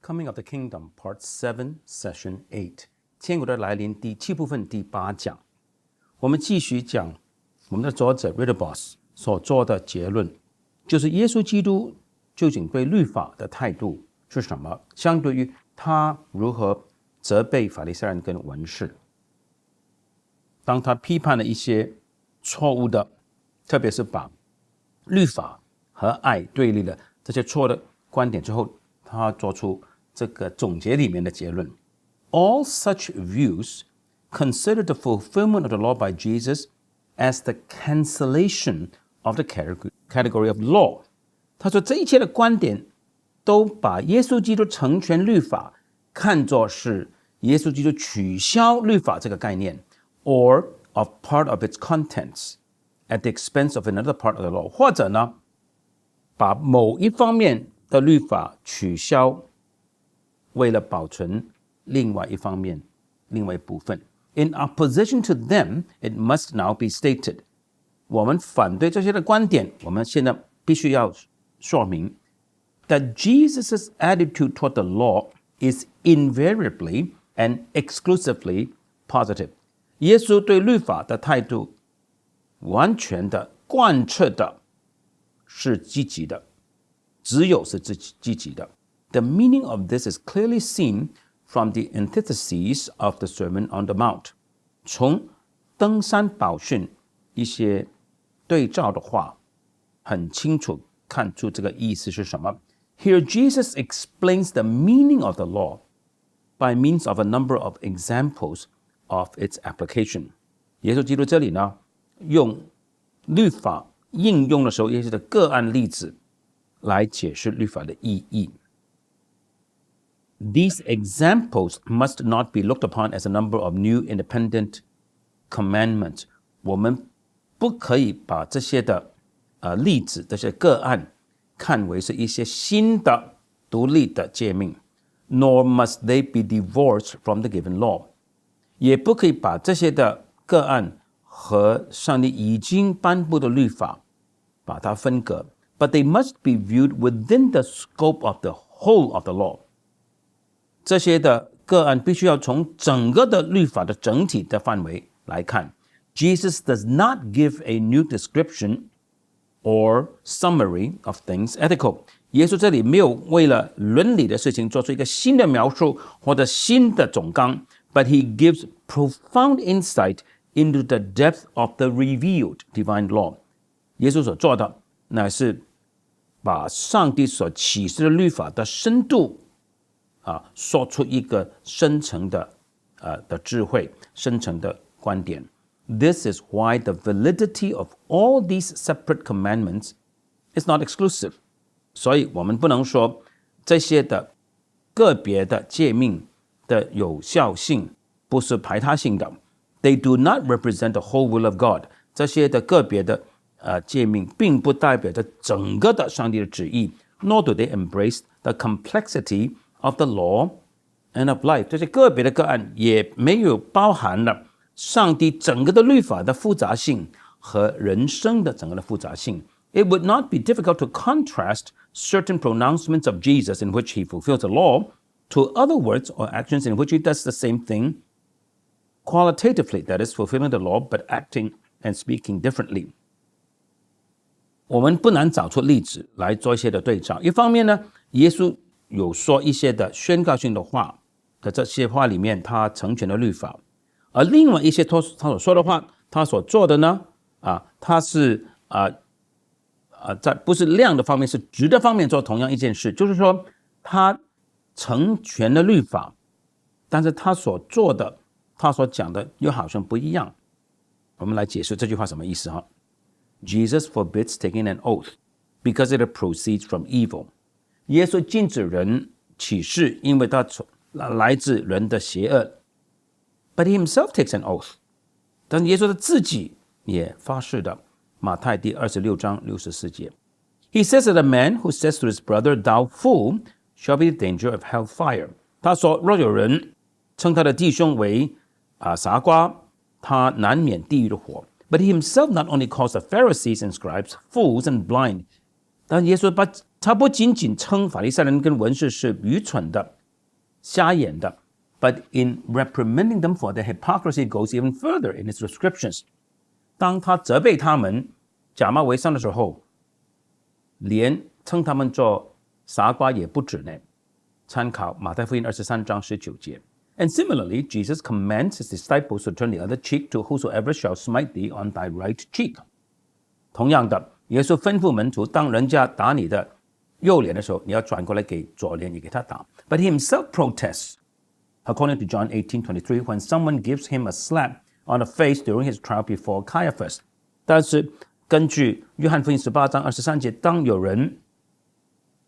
Coming of the Kingdom, Part 7, Session 8. 天国的来临第7部分第8讲。我们继续讲我们的作者 Ritterboss 所做的结论，就是耶稣基督究竟对律法的态度是什么，相对于他如何责备法利赛人跟文士。当他批判了一些错误的，特别是把律法和爱对立的这些错的观点之后，他做出这个总结里面的结论。All such views consider the fulfillment of the law by Jesus as the cancellation of the category of law. 他说这一切的观点都把耶稣基督成全律法看作是耶稣基督取消律法这个概念 or of part of its contents at the expense of another part of the law. 或者呢，把某一方面的律法取消，为了保存另外一方面，另外一部分。In opposition to them, it must now be stated. 我们反对这些的观点，我们现在必须要说明 that Jesus' attitude toward the law is invariably and exclusively positive. 耶稣对律法的态度完全的贯彻的是积极的，只有是积极的。The meaning of this is clearly seen from the antitheses of the Sermon on the Mount. 从登山宝训一些对照的话，很清楚看出这个意思是什么。Here Jesus explains the meaning of the law by means of a number of examples of its application. 耶稣基督这里呢，用律法应用的时候一些的个案例子来解释律法的意义。These examples must not be looked upon as a number of new independent commandments. 我们不可以把这些的例子、这些个案看为是一些新的独立的诫命 ，nor must they be divorced from the given law. 也不可以把这些的个案和上帝已经颁布的律法把它分隔 ，but they must be viewed within the scope of the whole of the law. 这些的个案必须要从整个的律法的整体的范围来看。Jesus does not give a new description or summary of things ethical. 耶稣这里没有为了伦理的事情做出一个新的描述或者新的总纲 but he gives profound insight into the depth of the revealed divine law. 耶稣所做的乃是把上帝所启示的律法的深度说出一个深层的智慧，深层的观点。This is why the validity of all these separate commandments is not exclusive. 所以我们不能说这些的个别的诫命的有效性不是排他性的。They do not represent the whole will of God. 这些的个别的诫命并不代表着整个的上帝的旨意 ，nor do they embrace the complexity of the law and of life. 这些个别的个案也没有包含了上帝整个的律法的复杂性和人生的整个的复杂性。It would not be difficult to contrast certain pronouncements of Jesus in which he fulfills the law to other words or actions in which he does the same thing qualitatively, that is, fulfilling the law but acting and speaking differently. 我们不难找出例子来做一些的对照。一方面呢，耶稣有说一些的宣告性的话，在这些话里面，他成全了律法；而另外一些他所说的话，他所做的呢，他是在不是量的方面，是质的方面做同样一件事，就是说他成全了律法，但是他所做的，他所讲的又好像不一样。我们来解释这句话什么意思哈。Jesus forbids taking an oath because it proceeds from evil. 耶稣禁止人起誓，因为他来自人的邪恶。But he himself takes an oath. 但是耶稣他自己也发誓的。马太第26章64节。He says that a man who says to his brother, "Thou fool," shall be in danger of hellfire. 他说，若有人称他的弟兄为傻瓜，他难免地狱的火。But he himself not only calls the Pharisees and scribes fools and blind. 但耶稣把他不仅仅称法利赛人跟文士是愚蠢的、瞎眼的， but in reprimanding them for their hypocrisy goes even further in his descriptions. 当他责备他们假冒为善的时候，连称他们做傻瓜也不止呢。参考马太福音23章19节。And similarly, Jesus commands his disciples to turn the other cheek to whosoever shall smite thee on thy right cheek. 同样的，耶稣吩咐门徒，当人家打你的右脸的时候，你要转过来给左脸，也给他打。But he himself protests, according to John 18:23, when someone gives him a slap on the face during his trial before Caiaphas. 但是根据约翰福音18章23节，当有人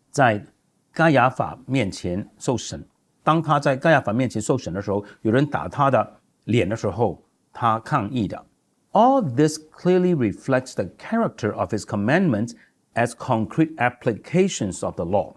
在该亚法面前受审，当他在该亚法面前受审的时候，有人打他的脸的时候，他抗议的。All this clearly reflects the character of his commandments as concrete applications of the law.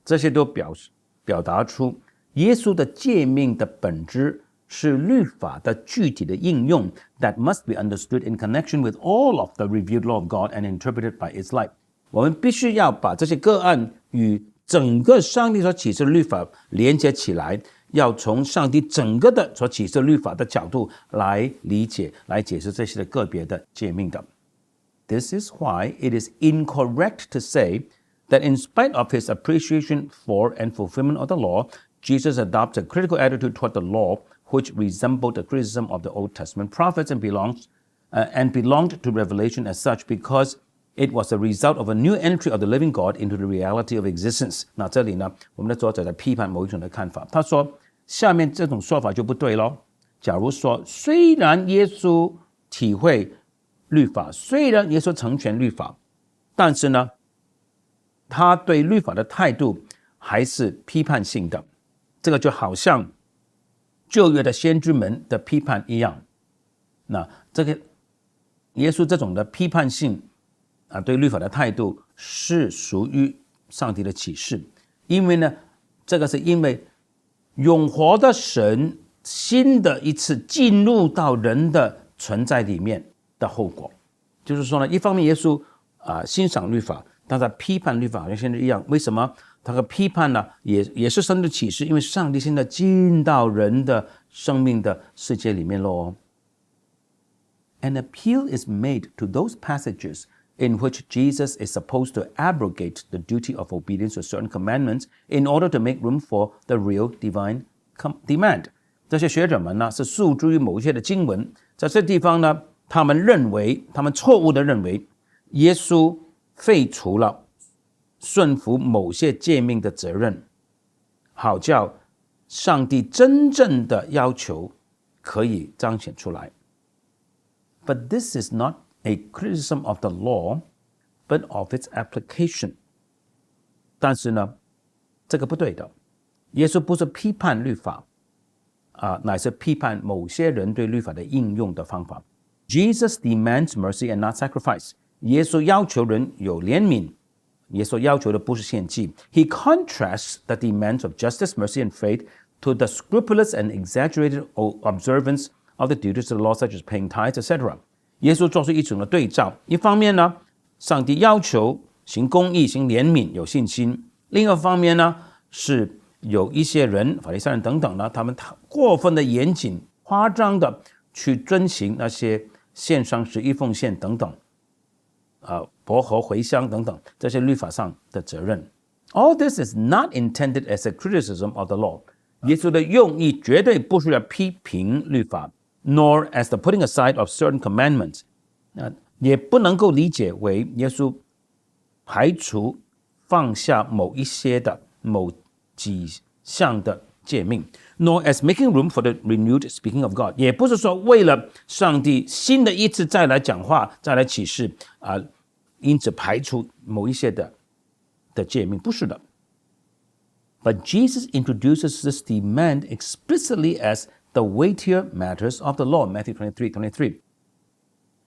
这些都表达出耶稣的诫命的本质是律法的具体的应用 that must be understood in connection with all of the revealed law of God and interpreted by its light. 我们必须要把这些个案与整个上帝所启示的律法连接起来，要从上帝整个的所启示的律法的角度来理解、来解释这些的个别的诫命的。This is why it is incorrect to say that in spite of his appreciation for and fulfillment of the law, Jesus adopts a critical attitude toward the law which resembled the criticism of the Old Testament prophets and belonged to Revelation as such because it was a result of a new entry of the living God into the reality of existence. 那这里呢，我们的作者在批判某一种的看法。他说，下面这种说法就不对咯。假如说，虽然耶稣体会律法，虽然耶稣成全律法，但是呢，他对律法的态度还是批判性的。这个就好像旧约的先知们的批判一样。那这个耶稣这种的批判性对律法的态度是属于上帝的启示，因为呢，这个是因为永活的神新的一次进入到人的存在里面的后果。就是说呢，一方面耶稣欣赏律法，但他批判律法，好像现在一样。为什么他的批判呢？也是神的启示，因为上帝现在进到人的生命的世界里面咯。An appeal is made to those passages in which Jesus is supposed to abrogate the duty of obedience to certain commandments in order to make room for the real divine demand. 这些学者们呢，是诉诸于某一些的经文，在这地方呢，他们错误的认为，耶稣废除了顺服某些诫命的责任，好叫上帝真正的要求可以彰显出来。But this is not a criticism of the law, but of its application. 但是呢，这个不对的。耶稣不是批判律法，乃是批判某些人对律法的应用的方法。Jesus demands mercy and not sacrifice. 耶稣要求人有怜悯，耶稣要求的不是献祭。He contrasts the demands of justice, mercy, and faith to the scrupulous and exaggerated observance of the duties of the law, such as paying tithes, etc. 耶稣做出一种的对照，一方面呢，上帝要求行公义、行怜悯、有信心；另一方面呢，是有一些人，法利赛人等等呢，他们过分的严谨、夸张的去遵行那些献上十一奉献等等，薄荷回乡等等这些律法上的责任。All this is not intended as a criticism of the law. 耶稣的用意绝对不是要批评律法。Nor as the putting aside of certain commandments， 也不能够理解为耶稣排除放下某几项的诫命 ，nor as making room for the renewed speaking of God， 也不是说为了上帝新的一次再来讲话、再来启示因此排除某一些的诫命，不是的。But Jesus introduces this demand explicitly as the weightier matters of the law, Matthew 23:23.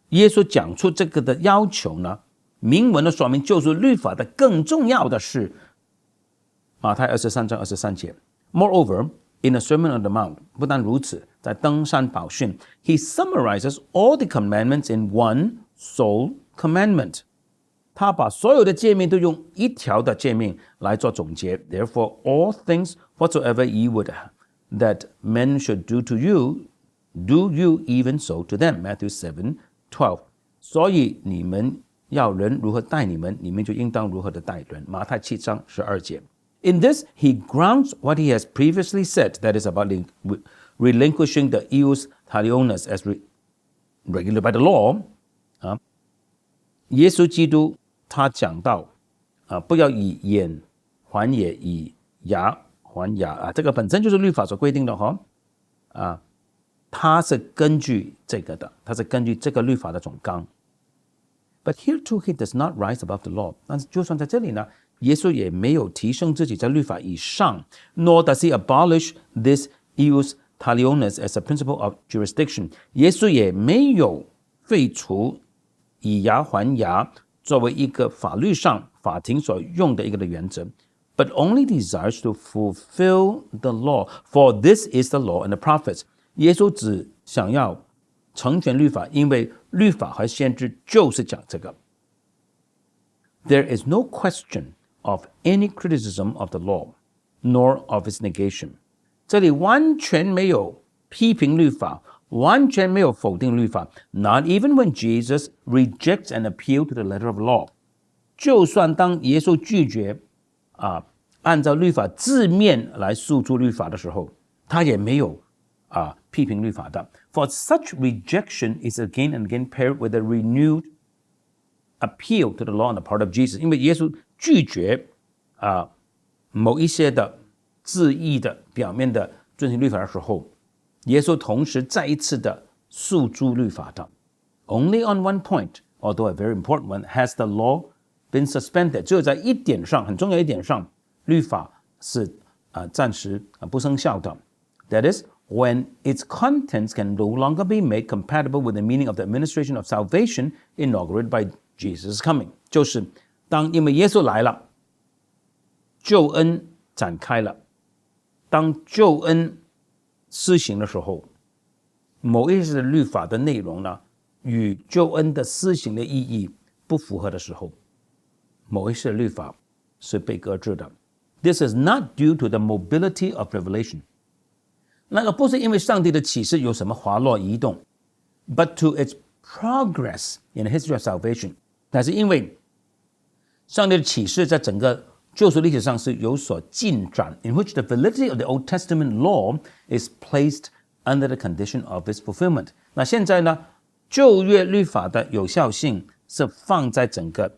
耶稣讲出这个的要求呢，明文的说明就是律法的更重要的是马太23章23节。Moreover, in the Sermon on the Mount, 不但如此，在登山宝训 he summarizes all the commandments in one sole commandment. 他把所有的诫命都用一条的诫命来做总结。Therefore, all things whatsoever ye would that men should do to you, do you even so to them. Matthew 7:12. 所以你们要人如何待你们，你们就应当如何的待人。马太7章12节。In this, he grounds what he has previously said, that is about relinquishing the ius talionis as regulated by the law. 耶稣基督他讲到不要以眼还眼，以牙还牙这个本身就是律法所规定的它是根据这个的，它是根据这个律法的总纲。But here too he does not rise above the law. 但是就算在这里呢，耶稣也没有提升自己在律法以上 ，nor does he abolish this ius talionis as a principle of jurisdiction. 耶稣也没有废除以牙还牙作为一个法律上法庭所用的一个的原则。But only desires to fulfill the law, for this is the law and the prophets. 耶稣只想要成全律法，因为律法和先知就是讲这个。There is no question of any criticism of the law, nor of its negation. 这里完全没有批评律法，完全没有否定律法。Not even when Jesus rejects an appeal to the letter of law. 就算当耶稣拒绝按照律法字面来诉诸律法的时候，他也没有批评律法的。For such rejection is again and again paired with a renewed appeal to the law on the part of Jesus. 因为耶稣拒绝某一些的字义的表面的遵行律法的时候，耶稣同时再一次的诉诸律法的。Only on one point, although a very important one, has the law been suspended. 只有在一点上，很重要一点上，律法是暂时不生效的。That is, when its contents can no longer be made compatible with the meaning of the administration of salvation inaugurated by Jesus' coming. 就是当因为耶稣来了，救恩展开了，当救恩施行的时候，某一些的律法的内容呢，与救恩的施行的意义不符合的时候，某一些的律法是被搁置的。This is not due to the mobility of revelation. 那个不是因为上帝的启示有什么滑落移动 but to its progress in the history of salvation. 但是因为上帝的启示在整个救赎历史上是有所进展 in which the validity of the Old Testament law is placed under the condition of its fulfillment. 那现在呢，旧约律法的有效性是放在整个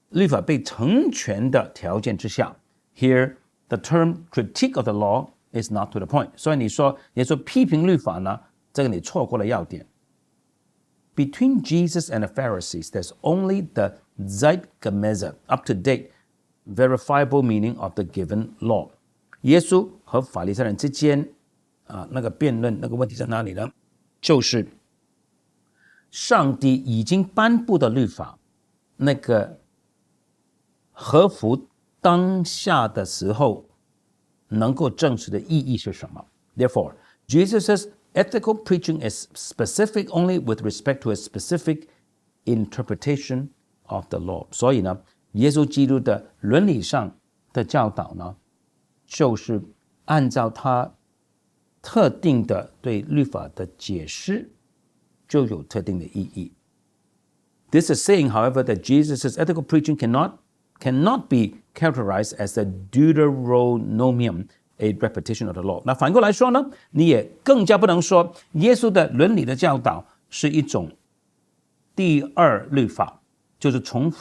律法被成全的条件之下。Here, the term critique of the law is not to the point. 所以你说批评律法呢，这个你错过了要点。Between Jesus and the Pharisees, there's only the zeitgemäße, up-to-date, verifiable meaning of the given law. 耶稣和法利赛人之间那个辩论那个问题在哪里呢？就是上帝已经颁布的律法，那个合乎当下的时候能够证实的意义是什么？ Therefore, Jesus' ethical preaching is specific only with respect to a specific interpretation of the law. 所以呢，耶稣基督的伦理上的教导呢，就是按照他特定的对律法的解释，就有特定的意义。This is saying, however, that Jesus' ethical preaching cannot be characterized as a Deuteronomium, a repetition of the law. 那反过来说呢，你也更加不能说耶稣的伦理的教导是一种第二律法，就是重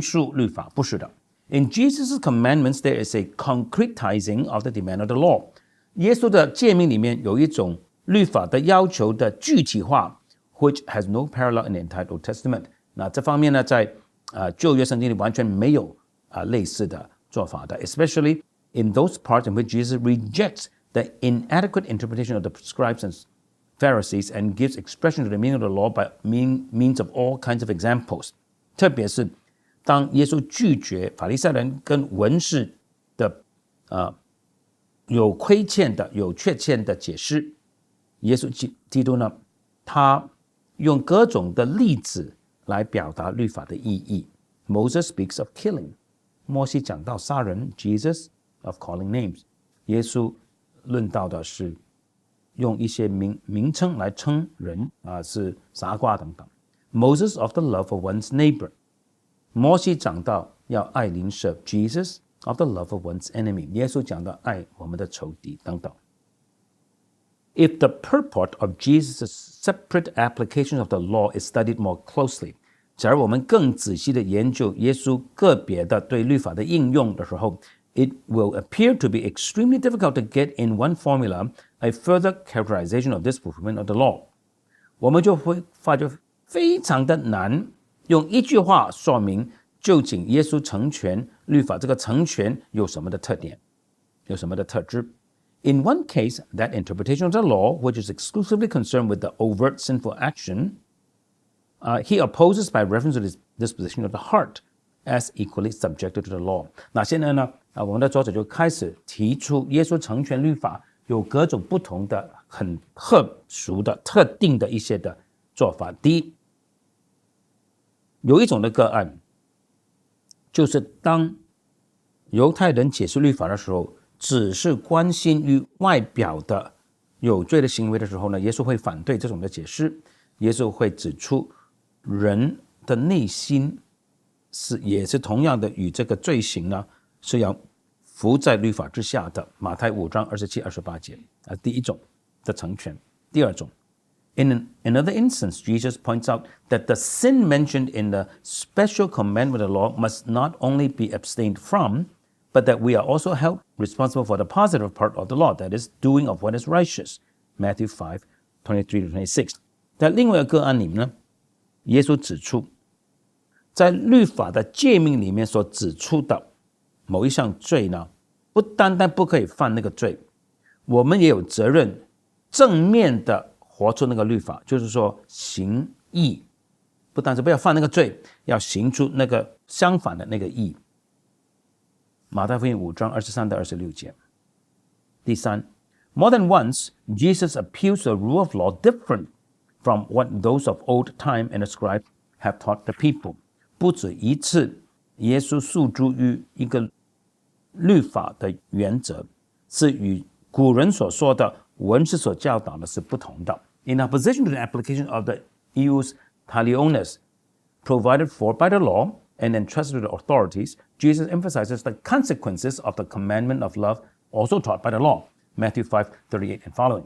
述律法，不是的。In Jesus' commandments, there is a concretizing of the demand of the law. 耶稣的诫命里面有一种律法的要求的具体化 which has no parallel in the entire Old Testament. 那这方面呢，在旧约圣经里完全没有类似的做法的 especially in those parts in which Jesus rejects the inadequate interpretation of the scribes and Pharisees and gives expression to the meaning of the law by means of all kinds of examples. 特别是当耶稣拒绝法利赛人跟文士的有亏欠的、有缺欠的解释，耶稣基督呢，他用各种的例子来表达律法的意义。Moses speaks of killing. 摩西讲到杀人 Jesus of calling names. 耶稣论到的是用一些名称来称人是傻瓜等等。Moses of the love of one's neighbor. 摩西讲到要爱邻舍 Jesus of the love of one's enemy. 耶稣讲到爱我们的仇敌等等。If the purport of Jesus' separate application of the law is studied more closely, 假如我们更仔细的研究耶稣个别的对律法的应用的时候， it will appear to be extremely difficult to get in one formula a further characterization of this fulfillment of the law. 我们就会发觉非常的难用一句话说明究竟耶稣成全律法这个成全有什么的特点，有什么的特质。In one case, that interpretation of the law, which is exclusively concerned with the overt sinful action, he opposes by reference to his disposition of the heart as equally subjected to the law. 那现在呢，我们的作者就开始提出耶稣成全律法有各种不同的、很特殊的、特定的一些的做法。第一，有一种的个案，就是当犹太人解释律法的时候，只是关心于外表的有罪的行为的时候呢，耶稣会反对这种的解释。耶稣会指出人的内心也是同样的与这个罪行呢是要服在律法之下的。马太5章27、28节第一种的成全。第二种 In another instance, Jesus points out that the sin mentioned in the special commandment of the law must not only be abstained from, but that we are also held responsible for the positive part of the law, that is, doing of what is righteous. Matthew 5:23-26. 在另外一个个案里面呢，耶稣指出，在律法的诫命里面所指出的某一项罪呢，不单单不可以犯那个罪，我们也有责任正面的活出那个律法，就是说行义，不单是不要犯那个罪，要行出那个相反的那个义。马太福音5章23到26节。第三 More than once, Jesus appeals to a rule of law different from what those of old time and the scribes have taught the people. 不止一次，耶稣诉诸于一个律法的原则，是与古人所说的文士所教导的是不同的。In opposition to the application of the ius talionis provided for by the law and entrusted to the authorities, Jesus emphasizes the consequences of the commandment of love also taught by the law, Matthew 5:38 and following.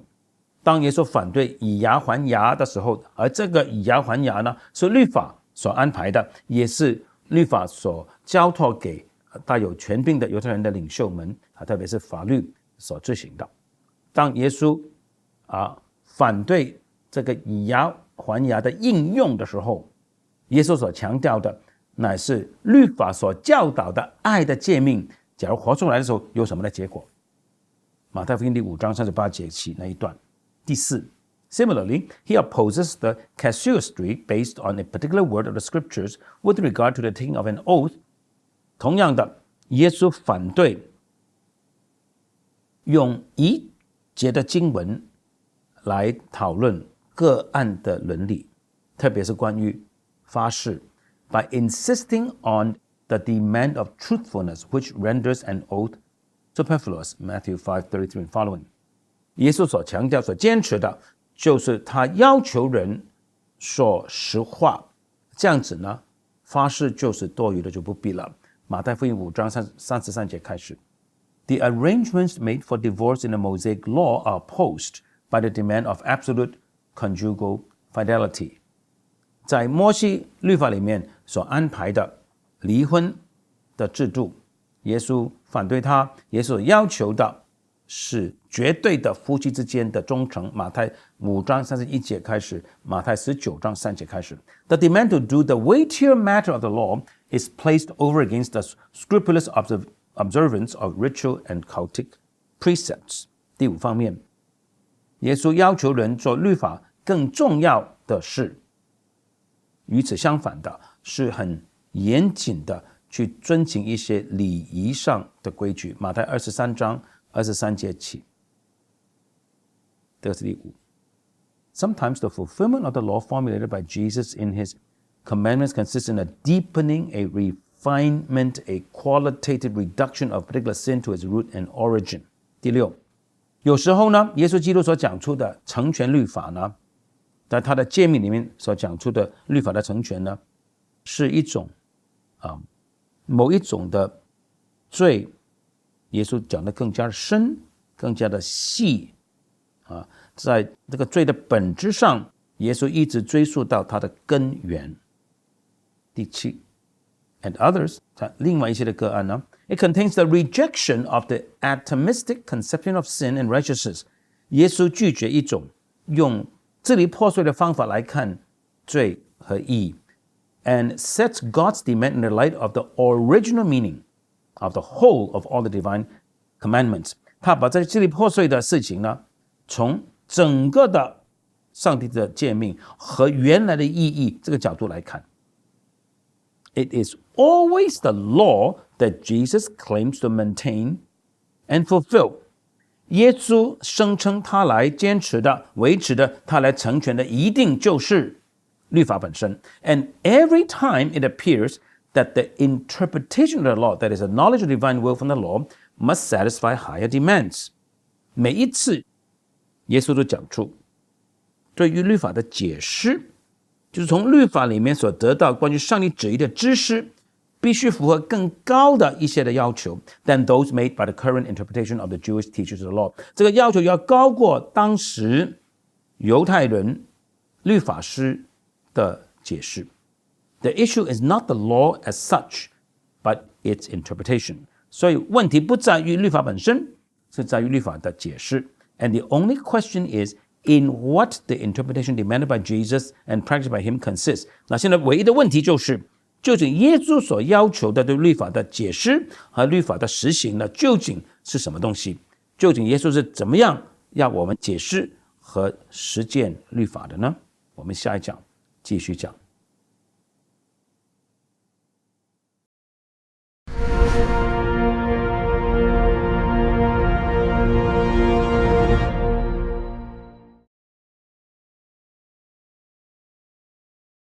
当耶稣反对以牙还牙的时候，而这个以牙还牙呢，是律法所安排的，也是律法所交托给带有权柄的犹太人的领袖们，特别是法律所执行的。当耶稣反对这个以牙还牙的应用的时候，耶稣所强调的乃是律法所教导的爱的诫命，假如活出来的时候有什么的结果。马太福音第5章38节起那一段。第四 Similarly, he opposes the casuistry based on a particular word of the scriptures with regard to the taking of an oath. 同样的，耶稣反对用一节的经文来讨论个案的伦理，特别是关于发誓 by insisting on the demand of truthfulness, which renders an oath superfluous. Matthew 5:33 and following. 耶稣所强调、所坚持的，就是他要求人说实话，这样子呢，发誓就是多余的，就不必了。马太福音5章33节开始。The arrangements made for divorce in the Mosaic law are opposed by the demand of absolute conjugal fidelity. 在摩西律法里面所安排的离婚的制度，耶稣反对他，耶稣要求的是绝对的夫妻之间的忠诚。马太5章31节开始，马太19章3节开始。The demand to do the weightier matter of the law is placed over against the scrupulous observance of ritual and cultic precepts. 第五方面，耶稣要求人做律法更重要的事，与此相反的是很严谨的去遵循一些礼仪上的规矩。马太23章23节起。这个是第五。Sometimes the fulfillment of the law formulated by Jesus in his Commandments consist in a deepening, a refinement, a qualitative reduction of particular sin to its root and origin. 第六，有时候呢，耶稣基督所讲出的成全律法呢，在他的诫命里面所讲出的律法的成全呢，是一种某一种的罪，耶稣讲的更加的深，更加的细在这个罪的本质上，耶稣一直追溯到它的根源。第七 ，and others， 另外一些的个案呢 ，it contains the rejection of the atomistic conception of sin and righteousness。耶稣拒绝一种用支离破碎的方法来看罪和义 ，and sets God's demand in the light of the original meaning of the whole of all the divine commandments。他把这支离破碎的事情呢，从整个的上帝的诫命和原来的意义这个角度来看。It is always the law that Jesus claims to maintain and fulfill. 耶稣声称他来坚持的、维持的、他来成全的，一定就是律法本身。And every time it appears that the interpretation of the law, that is, a knowledge of divine will from the law, must satisfy higher demands. 每一次耶稣都讲出对于律法的解释，就是从律法里面所得到关于上帝旨意的知识，必须符合更高的一些的要求 than those made by the current interpretation of the Jewish teachers of the law。 这个要求要高过当时犹太人律法师的解释。The issue is not the law as such, but its interpretation。 所以问题不在于律法本身，是在于律法的解释。And the only question is in what the interpretation demanded by Jesus and practiced by him consists。 那现在唯一的问题就是，究竟耶稣所要求的对律法的解释和律法的实行呢，究竟是什么东西？究竟耶稣是怎么样要我们解释和实践律法的呢？我们下一讲继续讲。